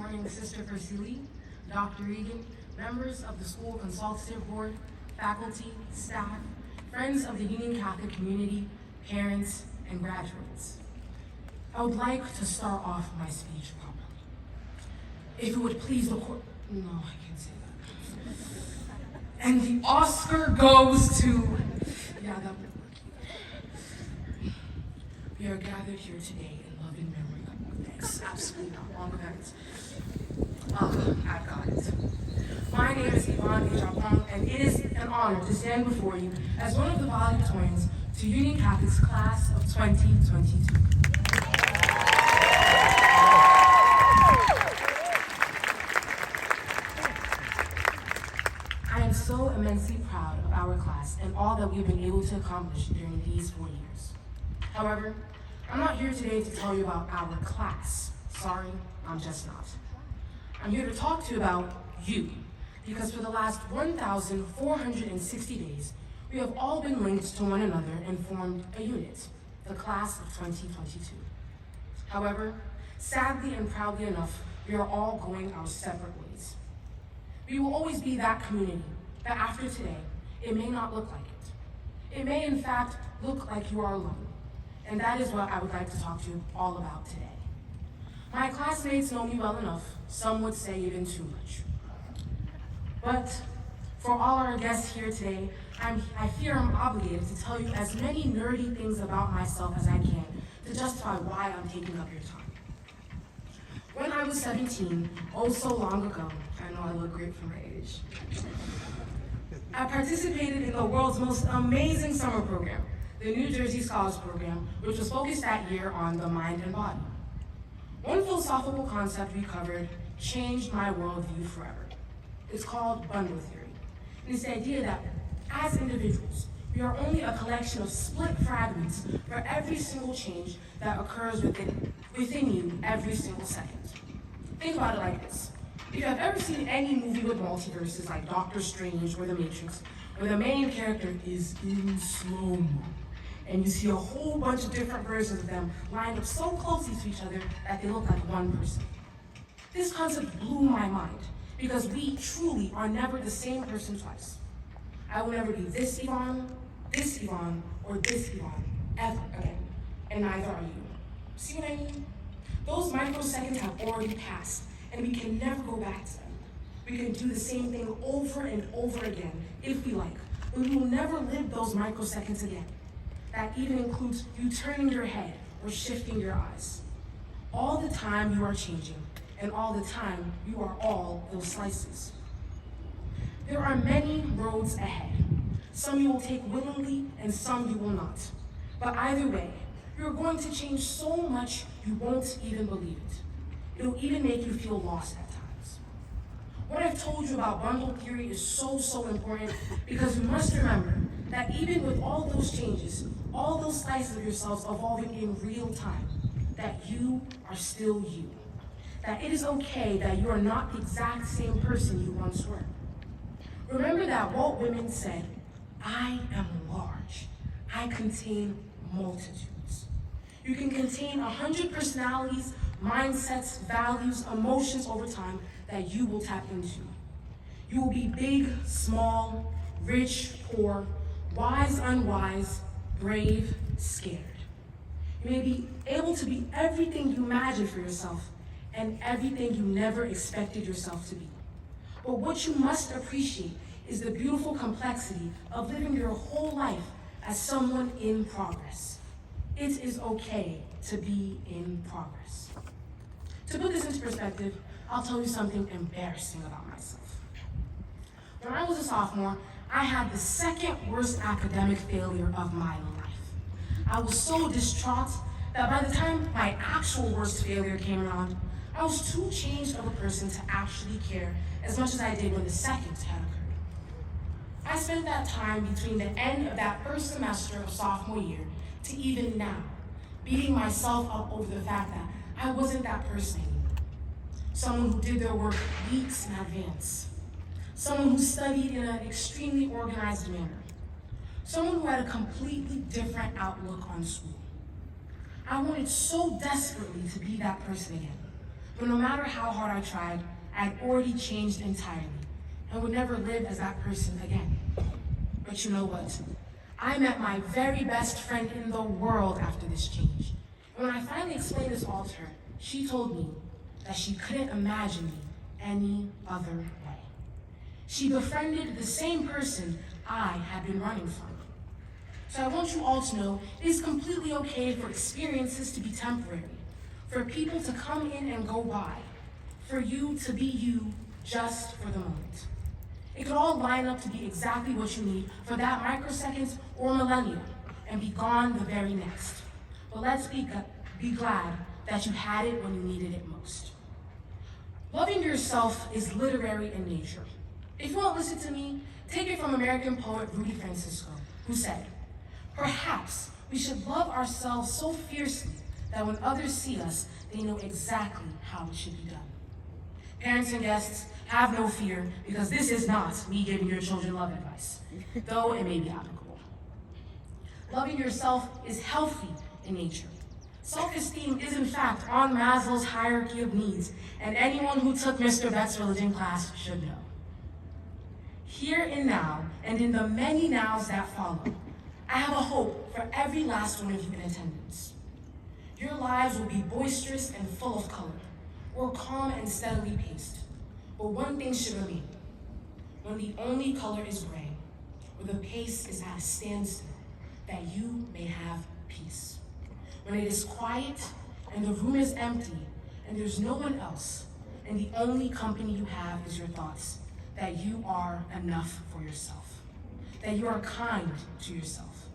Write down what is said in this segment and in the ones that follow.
morning, Sister Persili, Dr. Regan, members of the School Consultative Board, faculty, staff, friends of the Union Catholic community, parents, and graduates. I would like to start off my speech properly. If you would please record, no, I can't say that. And the Oscar goes to, yeah, that would work. We are gathered here today in love and memory of thanks, absolutely not wrong events. I've got it. My name is Agyapong, and it is an honor to stand before you as one of the valedictorians to Union Catholic's class of 2022. I am so immensely proud of our class and all that we've been able to accomplish during these 4 years. However, I'm not here today to tell you about our class. Sorry, I'm just not. I'm here to talk to you about you, because for the last 1,460 days, we have all been linked to one another and formed a unit, the class of 2022. However, sadly and proudly enough, we are all going our separate ways. We will always be that community that after today, it may not look like it. It may in fact look like you are alone, and that is what I would like to talk to you all about today. My classmates know me well enough, some would say even too much. But for all our guests here today, I fear I'm obligated to tell you as many nerdy things about myself as I can to justify why I'm taking up your time. When I was 17, oh so long ago, I know I look great for my age, I participated in the world's most amazing summer program, the New Jersey Scholars Program, which was focused that year on the mind and body. One philosophical concept we covered changed my worldview forever. It's called bundle theory. And it's the idea that as individuals, we are only a collection of split fragments for every single change that occurs within you every single second. Think about it like this. If you have ever seen any movie with multiverses like Doctor Strange or The Matrix, where the main character is in slow-mo, and you see a whole bunch of different versions of them lined up so closely to each other that they look like one person. This concept blew my mind, because we truly are never the same person twice. I will never be this Yvonne, or this Yvonne, ever again, and neither are you. See what I mean? Those microseconds have already passed, and we can never go back to them. We can do the same thing over and over again, if we like, but we will never live those microseconds again. That even includes you turning your head or shifting your eyes. All the time you are changing, and all the time you are all those slices. There are many roads ahead. Some you will take willingly, and some you will not. But either way, you're going to change so much you won't even believe it. It'll even make you feel lost at times. What I've told you about bundle theory is so important, because you must remember that even with all those changes, all those slices of yourselves evolving in real time, that you are still you. That it is okay that you are not the exact same person you once were. Remember that Walt Whitman said, "I am large. I contain multitudes." You can contain 100 personalities, mindsets, values, emotions over time that you will tap into. You will be big, small, rich, poor, wise, unwise, brave, scared. You may be able to be everything you imagined for yourself and everything you never expected yourself to be. But what you must appreciate is the beautiful complexity of living your whole life as someone in progress. It is okay to be in progress. To put this into perspective, I'll tell you something embarrassing about myself. When I was a sophomore, I had the second worst academic failure of my life. I was so distraught that by the time my actual worst failure came around, I was too changed of a person to actually care as much as I did when the second had occurred. I spent that time between the end of that first semester of sophomore year to even now, beating myself up over the fact that I wasn't that person anymore. Someone who did their work weeks in advance. Someone who studied in an extremely organized manner. Someone who had a completely different outlook on school. I wanted so desperately to be that person again. But no matter how hard I tried, I had already changed entirely and would never live as that person again. But you know what? I met my very best friend in the world after this change. And when I finally explained this all to her, she told me that she couldn't imagine me any other way. She befriended the same person I had been running from. So I want you all to know it is completely okay for experiences to be temporary, for people to come in and go by, for you to be you just for the moment. It could all line up to be exactly what you need for that microsecond or millennium and be gone the very next. But let's be glad that you had it when you needed it most. Loving yourself is literary in nature. If you won't listen to me, take it from American poet Rudy Francisco, who said, "Perhaps we should love ourselves so fiercely that when others see us, they know exactly how it should be done." Parents and guests, have no fear, because this is not me giving your children love advice, though it may be applicable. Loving yourself is healthy in nature. Self-esteem is in fact on Maslow's hierarchy of needs, and anyone who took Mr. Beck's religion class should know. Here and now, and in the many nows that follow, I have a hope for every last one of you in attendance. Your lives will be boisterous and full of color, or calm and steadily paced. But one thing should remain: when the only color is gray, or the pace is at a standstill, that you may have peace. When it is quiet, and the room is empty, and there's no one else, and the only company you have is your thoughts, that you are enough for yourself, that you are kind to yourself.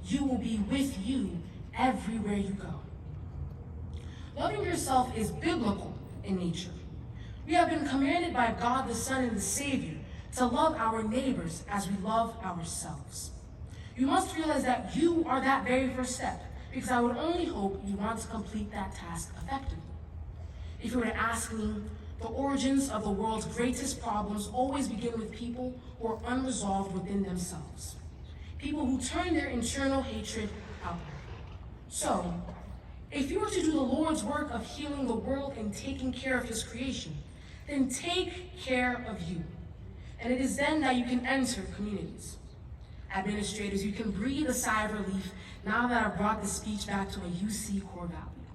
You will be with you everywhere you go. Loving yourself is biblical in nature. We have been commanded by God the Son and the Savior to love our neighbors as we love ourselves. You must realize that you are that very first step, because I would only hope you want to complete that task effectively. If you were to ask me, the origins of the world's greatest problems always begin with people who are unresolved within themselves. People who turn their internal hatred outward. So, if you were to do the Lord's work of healing the world and taking care of his creation, then take care of you. And it is then that you can enter communities. Administrators, you can breathe a sigh of relief now that I've brought the speech back to a UC core value.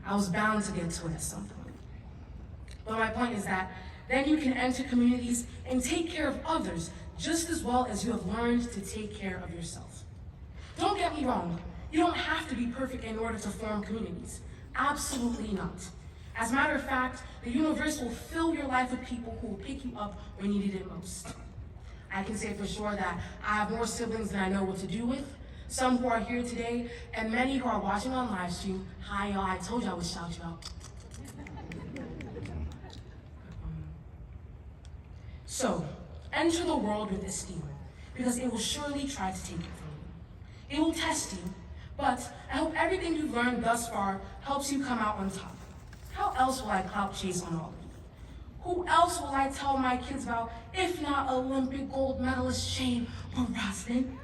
I was bound to get to it at some point. But my point is that then you can enter communities and take care of others just as well as you have learned to take care of yourself. Don't get me wrong, you don't have to be perfect in order to form communities. Absolutely not. As a matter of fact, the universe will fill your life with people who will pick you up when you need it most. I can say for sure that I have more siblings than I know what to do with, some who are here today, and many who are watching on live stream. Hi y'all, I told you I would shout you out. So, enter the world with esteem, because it will surely try to take it from you. It will test you, but I hope everything you've learned thus far helps you come out on top. How else will I clout chase on all of you? Who else will I tell my kids about, if not Olympic gold medalist Shane Rosman,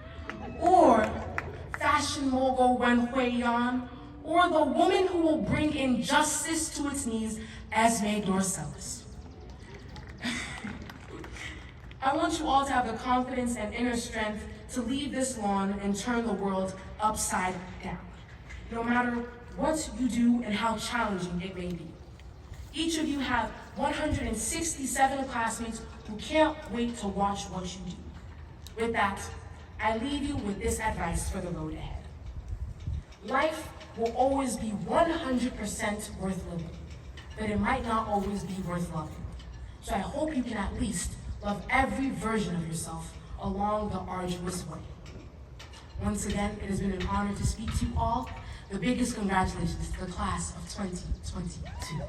or fashion mogul Wen Huiyan, or the woman who will bring injustice to its knees, Esme Dorcelis? I want you all to have the confidence and inner strength to leave this lawn and turn the world upside down, no matter what you do and how challenging it may be. Each of you have 167 classmates who can't wait to watch what you do. With that, I leave you with this advice for the road ahead. Life will always be 100% worth living, but it might not always be worth loving. So I hope you can at least love every version of yourself along the arduous way. Once again, it has been an honor to speak to you all. The biggest congratulations to the class of 2022.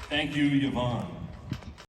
Thank you, Yvonne.